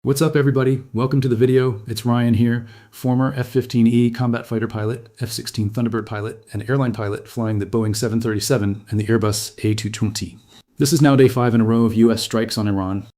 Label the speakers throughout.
Speaker 1: What's up, everybody? Welcome to the video. It's Ryan here, former F-15E combat fighter pilot, F-16 Thunderbird pilot, and airline pilot flying the Boeing 737 and the Airbus A220. This is now day 5 in a row of U.S. strikes on Iran,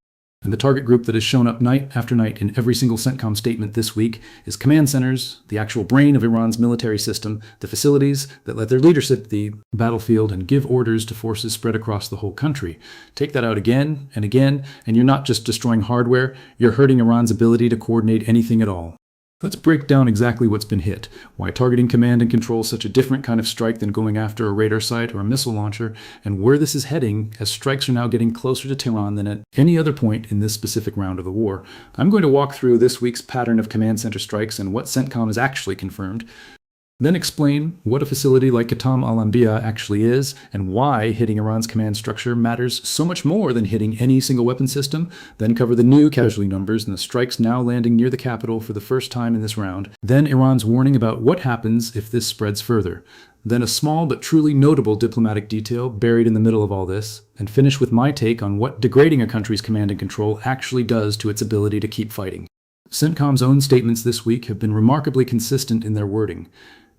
Speaker 1: and the target group that has shown up night after night in every single CENTCOM statement this week is command centers, the actual brain of Iran's military system, the facilities that let their leaders sit the battlefield and give orders to forces spread across the whole country. Take that out again and again, and you're not just destroying hardware, you're hurting Iran's ability to coordinate anything at all. Let's break down exactly what's been hit, why targeting command and control is such a different kind of strike than going after a radar site or a missile launcher, and where this is heading as strikes are now getting closer to Tehran than at any other point in this specific round of the war. I'm going to walk through this week's pattern of command center strikes and what CENTCOM has actually confirmed, then explain what a facility like Qatam al-Anbiya actually is and why hitting Iran's command structure matters so much more than hitting any single weapon system, then cover the new casualty numbers and the strikes now landing near the capital for the first time in this round, then Iran's warning about what happens if this spreads further, then a small but truly notable diplomatic detail buried in the middle of all this, and finish with my take on what degrading a country's command and control actually does to its ability to keep fighting. CENTCOM's own statements this week have been remarkably consistent in their wording.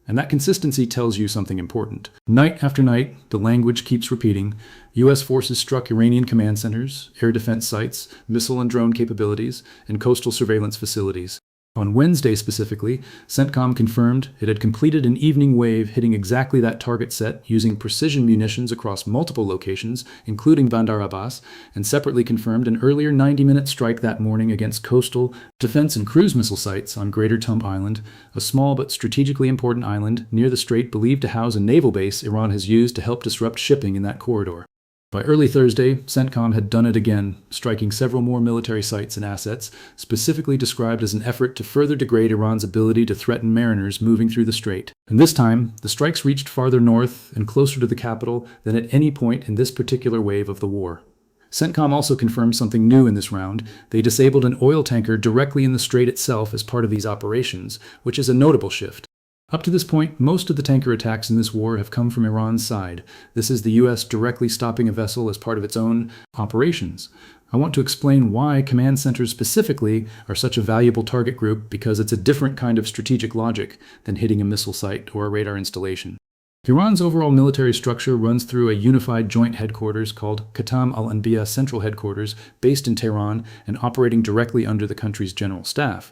Speaker 1: And that consistency tells you something important. Night after night, the language keeps repeating. U.S. forces struck Iranian command centers, air defense sites, missile and drone capabilities, and coastal surveillance facilities. On Wednesday specifically, CENTCOM confirmed it had completed an evening wave hitting exactly that target set using precision munitions across multiple locations, including Bandar Abbas, and separately confirmed an earlier 90-minute strike that morning against coastal, defense and cruise missile sites on Greater Tumb Island, a small but strategically important island near the strait believed to house a naval base Iran has used to help disrupt shipping in that corridor. By early Thursday, CENTCOM had done it again, striking several more military sites and assets, specifically described as an effort to further degrade Iran's ability to threaten mariners moving through the strait. And this time, the strikes reached farther north and closer to the capital than at any point in this particular wave of the war. CENTCOM also confirmed something new in this round. They disabled an oil tanker directly in the strait itself as part of these operations, which is a notable shift. Up to this point, most of the tanker attacks in this war have come from Iran's side. This is the U.S. directly stopping a vessel as part of its own operations. I want to explain why command centers specifically are such a valuable target group, because it's a different kind of strategic logic than hitting a missile site or a radar installation. Iran's overall military structure runs through a unified joint headquarters called Qatam al-Anbiya Central Headquarters, based in Tehran and operating directly under the country's general staff.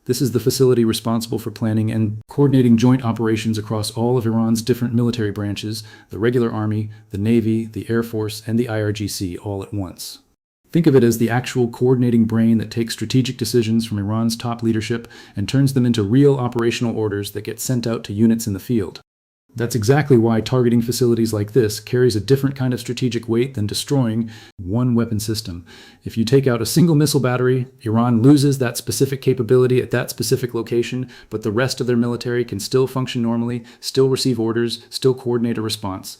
Speaker 1: This is the facility responsible for planning and coordinating joint operations across all of Iran's different military branches, the regular army, the Navy, the Air Force, and the IRGC all at once. Think of it as the actual coordinating brain that takes strategic decisions from Iran's top leadership and turns them into real operational orders that get sent out to units in the field. That's exactly why targeting facilities like this carries a different kind of strategic weight than destroying one weapon system. If you take out a single missile battery, Iran loses that specific capability at that specific location, but the rest of their military can still function normally, still receive orders, still coordinate a response.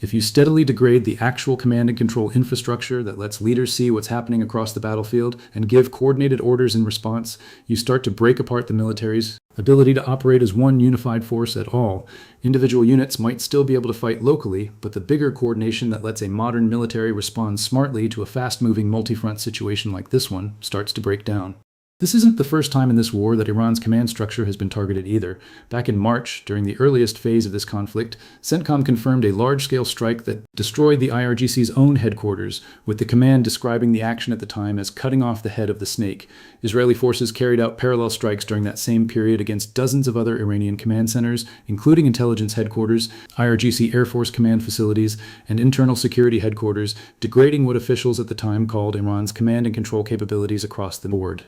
Speaker 1: If you steadily degrade the actual command and control infrastructure that lets leaders see what's happening across the battlefield and give coordinated orders in response, you start to break apart the military's ability to operate as one unified force at all. Individual units might still be able to fight locally, but the bigger coordination that lets a modern military respond smartly to a fast-moving multi-front situation like this one starts to break down. This isn't the first time in this war that Iran's command structure has been targeted either. Back in March, during the earliest phase of this conflict, CENTCOM confirmed a large-scale strike that destroyed the IRGC's own headquarters, with the command describing the action at the time as cutting off the head of the snake. Israeli forces carried out parallel strikes during that same period against dozens of other Iranian command centers, including intelligence headquarters, IRGC Air Force command facilities, and internal security headquarters, degrading what officials at the time called Iran's command and control capabilities across the board.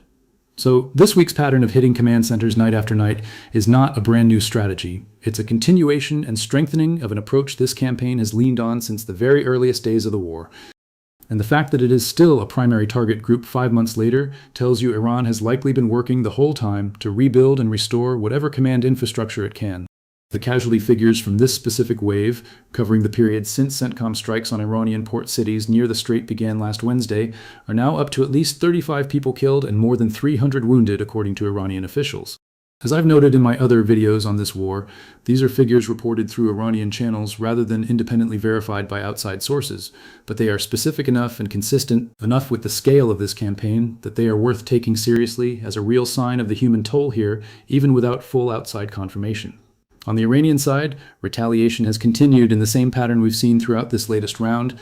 Speaker 1: So this week's pattern of hitting command centers night after night is not a brand new strategy. It's a continuation and strengthening of an approach this campaign has leaned on since the very earliest days of the war. And the fact that it is still a primary target group 5 months later tells you Iran has likely been working the whole time to rebuild and restore whatever command infrastructure it can. The casualty figures from this specific wave, covering the period since CENTCOM strikes on Iranian port cities near the strait began last Wednesday, are now up to at least 35 people killed and more than 300 wounded, according to Iranian officials. As I've noted in my other videos on this war, these are figures reported through Iranian channels rather than independently verified by outside sources, but they are specific enough and consistent enough with the scale of this campaign that they are worth taking seriously as a real sign of the human toll here, even without full outside confirmation. On the Iranian side, retaliation has continued in the same pattern we've seen throughout this latest round.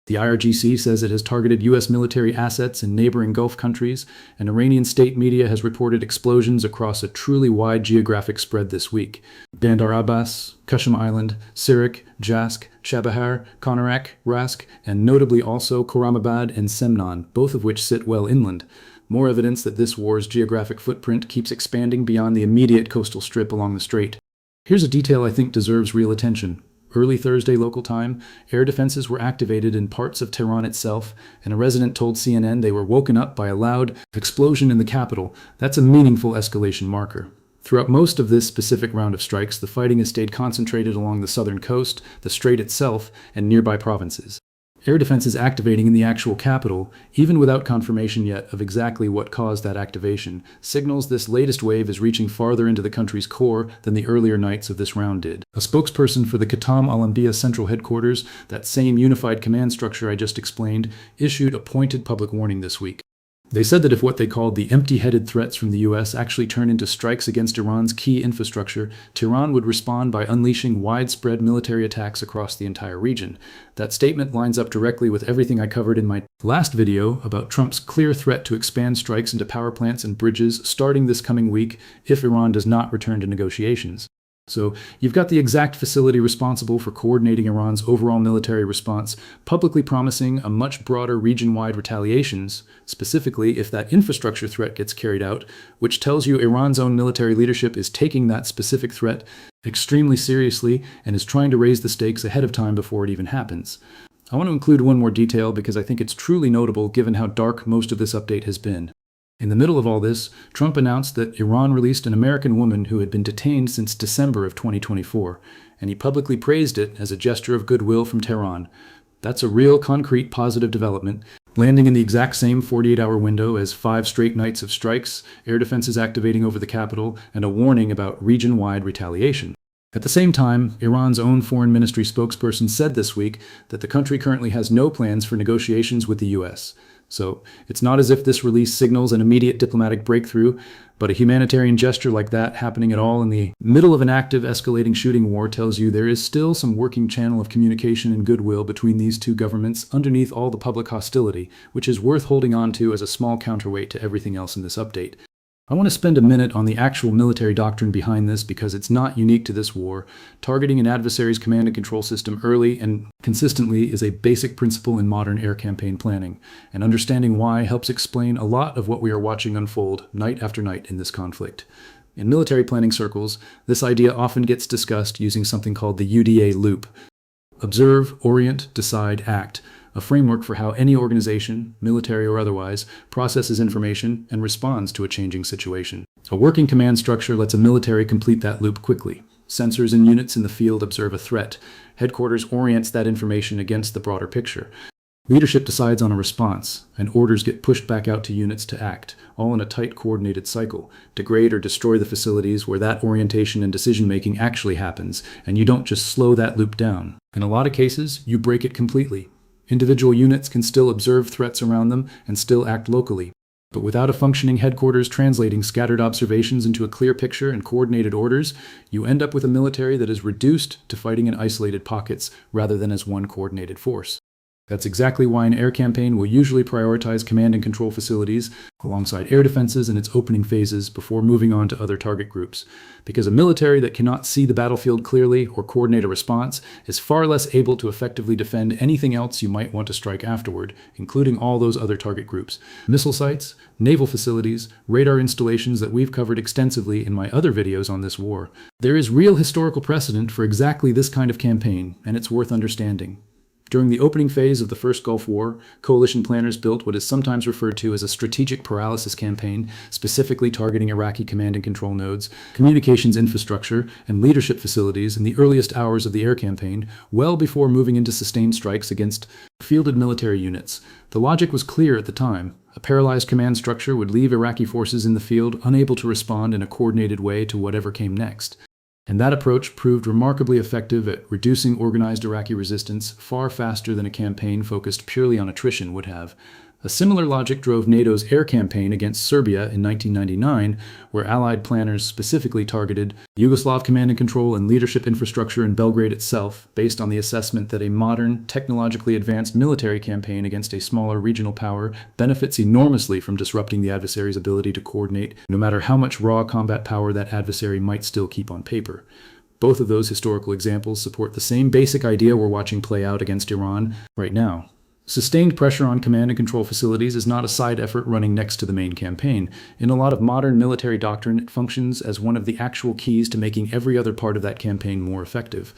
Speaker 1: The IRGC says it has targeted U.S. military assets in neighboring Gulf countries, and Iranian state media has reported explosions across a truly wide geographic spread this week. Bandar Abbas, Qashm Island, Sirik, Jask, Chabahar, Konarak, Rask, and notably also Khorramabad and Semnan, both of which sit well inland. More evidence that this war's geographic footprint keeps expanding beyond the immediate coastal strip along the strait. Here's a detail I think deserves real attention. Early Thursday local time, air defenses were activated in parts of Tehran itself, and a resident told CNN they were woken up by a loud explosion in the capital. That's a meaningful escalation marker. Throughout most of this specific round of strikes, the fighting has stayed concentrated along the southern coast, the strait itself, and nearby provinces. Air defenses activating in the actual capital, even without confirmation yet of exactly what caused that activation, signals this latest wave is reaching farther into the country's core than the earlier nights of this round did. A spokesperson for the Qatam al-Anbiya Central Headquarters, that same unified command structure I just explained, issued a pointed public warning this week. They said that if what they called the empty-headed threats from the U.S. actually turn into strikes against Iran's key infrastructure, Tehran would respond by unleashing widespread military attacks across the entire region. That statement lines up directly with everything I covered in my last video about Trump's clear threat to expand strikes into power plants and bridges starting this coming week if Iran does not return to negotiations. So you've got the exact facility responsible for coordinating Iran's overall military response, publicly promising a much broader region-wide retaliations, specifically if that infrastructure threat gets carried out, which tells you Iran's own military leadership is taking that specific threat extremely seriously and is trying to raise the stakes ahead of time before it even happens. I want to include one more detail because I think it's truly notable given how dark most of this update has been. In the middle of all this, Trump announced that Iran released an American woman who had been detained since December of 2024, and he publicly praised it as a gesture of goodwill from Tehran. That's a real, concrete, positive development, landing in the exact same 48-hour window as 5 straight nights of strikes, air defenses activating over the capital, and a warning about region-wide retaliation. At the same time, Iran's own foreign ministry spokesperson said this week that the country currently has no plans for negotiations with the U.S., so it's not as if this release signals an immediate diplomatic breakthrough, but a humanitarian gesture like that happening at all in the middle of an active escalating shooting war tells you there is still some working channel of communication and goodwill between these two governments underneath all the public hostility, which is worth holding on to as a small counterweight to everything else in this update. I want to spend a minute on the actual military doctrine behind this because it's not unique to this war. Targeting an adversary's command and control system early and consistently is a basic principle in modern air campaign planning, and understanding why helps explain a lot of what we are watching unfold night after night in this conflict. In military planning circles, this idea often gets discussed using something called the UDA loop. Observe, orient, decide, act. A framework for how any organization, military or otherwise, processes information and responds to a changing situation. A working command structure lets a military complete that loop quickly. Sensors and units in the field observe a threat. Headquarters orients that information against the broader picture. Leadership decides on a response, and orders get pushed back out to units to act, all in a tight coordinated cycle. Degrade or destroy the facilities where that orientation and decision-making actually happens, and you don't just slow that loop down. In a lot of cases, you break it completely. Individual units can still observe threats around them and still act locally. But without a functioning headquarters translating scattered observations into a clear picture and coordinated orders, you end up with a military that is reduced to fighting in isolated pockets rather than as one coordinated force. That's exactly why an air campaign will usually prioritize command and control facilities alongside air defenses in its opening phases before moving on to other target groups. Because a military that cannot see the battlefield clearly or coordinate a response is far less able to effectively defend anything else you might want to strike afterward, including all those other target groups. Missile sites, naval facilities, radar installations that we've covered extensively in my other videos on this war. There is real historical precedent for exactly this kind of campaign, and it's worth understanding. During the opening phase of the First Gulf War, coalition planners built what is sometimes referred to as a strategic paralysis campaign, specifically targeting Iraqi command and control nodes, communications infrastructure, and leadership facilities in the earliest hours of the air campaign, well before moving into sustained strikes against fielded military units. The logic was clear at the time. A paralyzed command structure would leave Iraqi forces in the field unable to respond in a coordinated way to whatever came next. And that approach proved remarkably effective at reducing organized Iraqi resistance far faster than a campaign focused purely on attrition would have. A similar logic drove NATO's air campaign against Serbia in 1999, where Allied planners specifically targeted Yugoslav command and control and leadership infrastructure in Belgrade itself, based on the assessment that a modern, technologically advanced military campaign against a smaller regional power benefits enormously from disrupting the adversary's ability to coordinate, no matter how much raw combat power that adversary might still keep on paper. Both of those historical examples support the same basic idea we're watching play out against Iran right now. Sustained pressure on command and control facilities is not a side effort running next to the main campaign. In a lot of modern military doctrine, it functions as one of the actual keys to making every other part of that campaign more effective.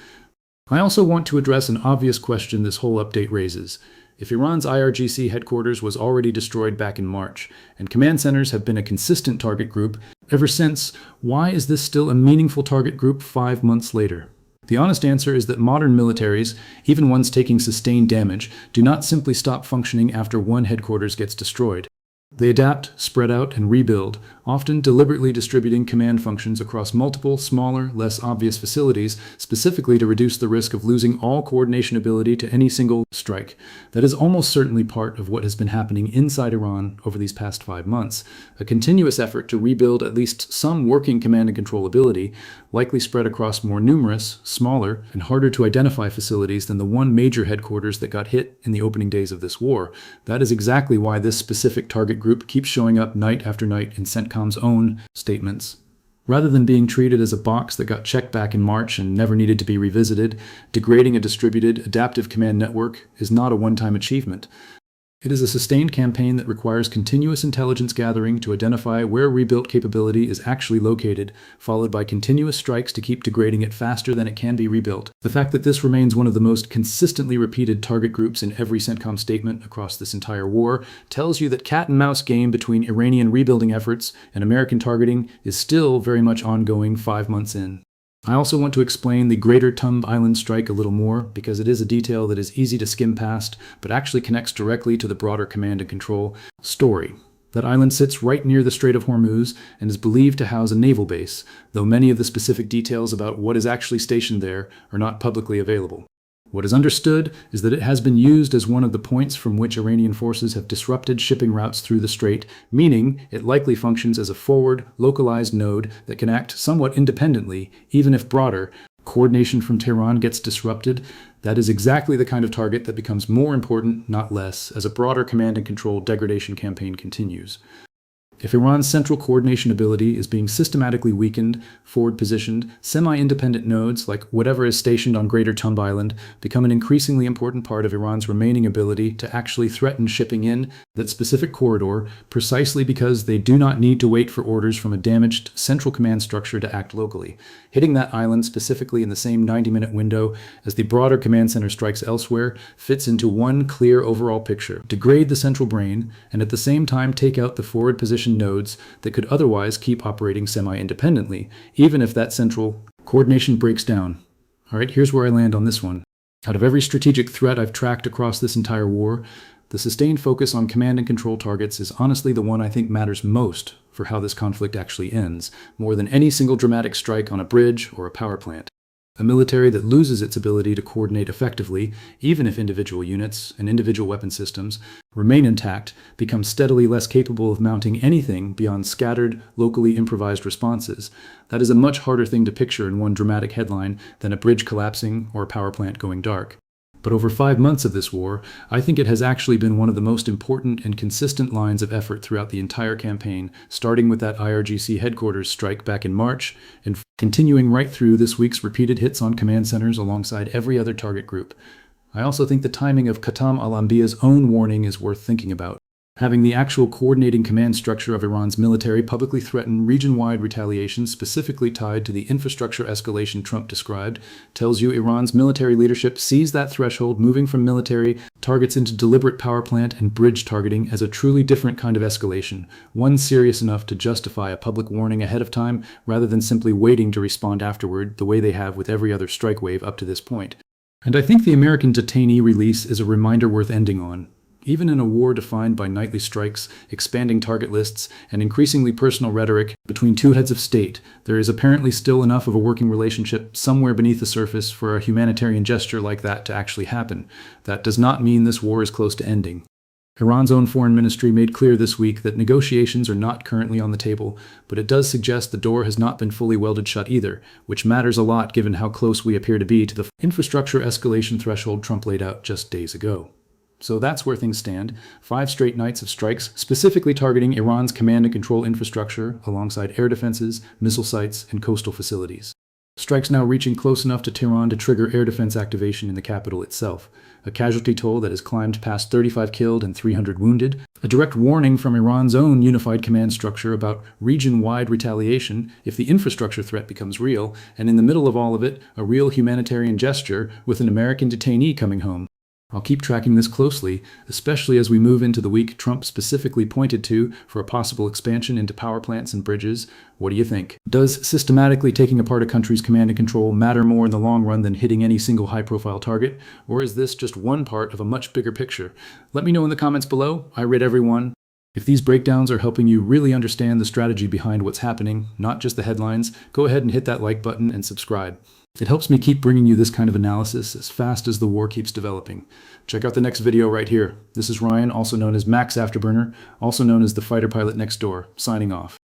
Speaker 1: I also want to address an obvious question this whole update raises. If Iran's IRGC headquarters was already destroyed back in March, and command centers have been a consistent target group ever since, why is this still a meaningful target group 5 months later? The honest answer is that modern militaries, even ones taking sustained damage, do not simply stop functioning after one headquarters gets destroyed. They adapt, spread out, and rebuild, often deliberately distributing command functions across multiple, smaller, less obvious facilities, specifically to reduce the risk of losing all coordination ability to any single strike. That is almost certainly part of what has been happening inside Iran over these past 5 months, a continuous effort to rebuild at least some working command and control ability, likely spread across more numerous, smaller, and harder to identify facilities than the one major headquarters that got hit in the opening days of this war. That is exactly why this specific target group keeps showing up night after night in CENTCOM's own statements. Rather than being treated as a box that got checked back in March and never needed to be revisited, degrading a distributed, adaptive command network is not a one-time achievement. It is a sustained campaign that requires continuous intelligence gathering to identify where rebuilt capability is actually located, followed by continuous strikes to keep degrading it faster than it can be rebuilt. The fact that this remains one of the most consistently repeated target groups in every CENTCOM statement across this entire war tells you that cat-and-mouse game between Iranian rebuilding efforts and American targeting is still very much ongoing 5 months in. I also want to explain the Greater Tumb Island strike a little more, because it is a detail that is easy to skim past, but actually connects directly to the broader command and control story. That island sits right near the Strait of Hormuz and is believed to house a naval base, though many of the specific details about what is actually stationed there are not publicly available. What is understood is that it has been used as one of the points from which Iranian forces have disrupted shipping routes through the strait, meaning it likely functions as a forward, localized node that can act somewhat independently, even if broader coordination from Tehran gets disrupted. That is exactly the kind of target that becomes more important, not less, as a broader command and control degradation campaign continues. If Iran's central coordination ability is being systematically weakened, forward-positioned, semi-independent nodes, like whatever is stationed on Greater Tumb Island, become an increasingly important part of Iran's remaining ability to actually threaten shipping in that specific corridor, precisely because they do not need to wait for orders from a damaged central command structure to act locally. Hitting that island specifically in the same 90-minute window as the broader command center strikes elsewhere fits into one clear overall picture: degrade the central brain, and at the same time take out the forward-positioned nodes that could otherwise keep operating semi-independently, even if that central coordination breaks down. All right, here's where I land on this one. Out of every strategic threat I've tracked across this entire war, the sustained focus on command and control targets is honestly the one I think matters most for how this conflict actually ends, more than any single dramatic strike on a bridge or a power plant. A military that loses its ability to coordinate effectively, even if individual units and individual weapon systems remain intact, becomes steadily less capable of mounting anything beyond scattered, locally improvised responses. That is a much harder thing to picture in one dramatic headline than a bridge collapsing or a power plant going dark. But over 5 months of this war, I think it has actually been one of the most important and consistent lines of effort throughout the entire campaign, starting with that IRGC headquarters strike back in March, and continuing right through this week's repeated hits on command centers alongside every other target group. I also think the timing of Khatam al-Anbiya's own warning is worth thinking about. Having the actual coordinating command structure of Iran's military publicly threaten region-wide retaliation specifically tied to the infrastructure escalation Trump described tells you Iran's military leadership sees that threshold moving from military targets into deliberate power plant and bridge targeting as a truly different kind of escalation, one serious enough to justify a public warning ahead of time rather than simply waiting to respond afterward the way they have with every other strike wave up to this point. And I think the American detainee release is a reminder worth ending on. Even in a war defined by nightly strikes, expanding target lists, and increasingly personal rhetoric between two heads of state, there is apparently still enough of a working relationship somewhere beneath the surface for a humanitarian gesture like that to actually happen. That does not mean this war is close to ending. Iran's own foreign ministry made clear this week that negotiations are not currently on the table, but it does suggest the door has not been fully welded shut either, which matters a lot given how close we appear to be to the infrastructure escalation threshold Trump laid out just days ago. So that's where things stand. 5 straight nights of strikes, specifically targeting Iran's command and control infrastructure alongside air defenses, missile sites, and coastal facilities. Strikes now reaching close enough to Tehran to trigger air defense activation in the capital itself. A casualty toll that has climbed past 35 killed and 300 wounded. A direct warning from Iran's own unified command structure about region-wide retaliation if the infrastructure threat becomes real. And in the middle of all of it, a real humanitarian gesture with an American detainee coming home. I'll keep tracking this closely, especially as we move into the week Trump specifically pointed to for a possible expansion into power plants and bridges. What do you think? Does systematically taking apart a country's command and control matter more in the long run than hitting any single high-profile target? Or is this just one part of a much bigger picture? Let me know in the comments below. I read every one. If these breakdowns are helping you really understand the strategy behind what's happening, not just the headlines, go ahead and hit that like button and subscribe. It helps me keep bringing you this kind of analysis as fast as the war keeps developing. Check out the next video right here. This is Ryan, also known as Max Afterburner, also known as the fighter pilot next door, signing off.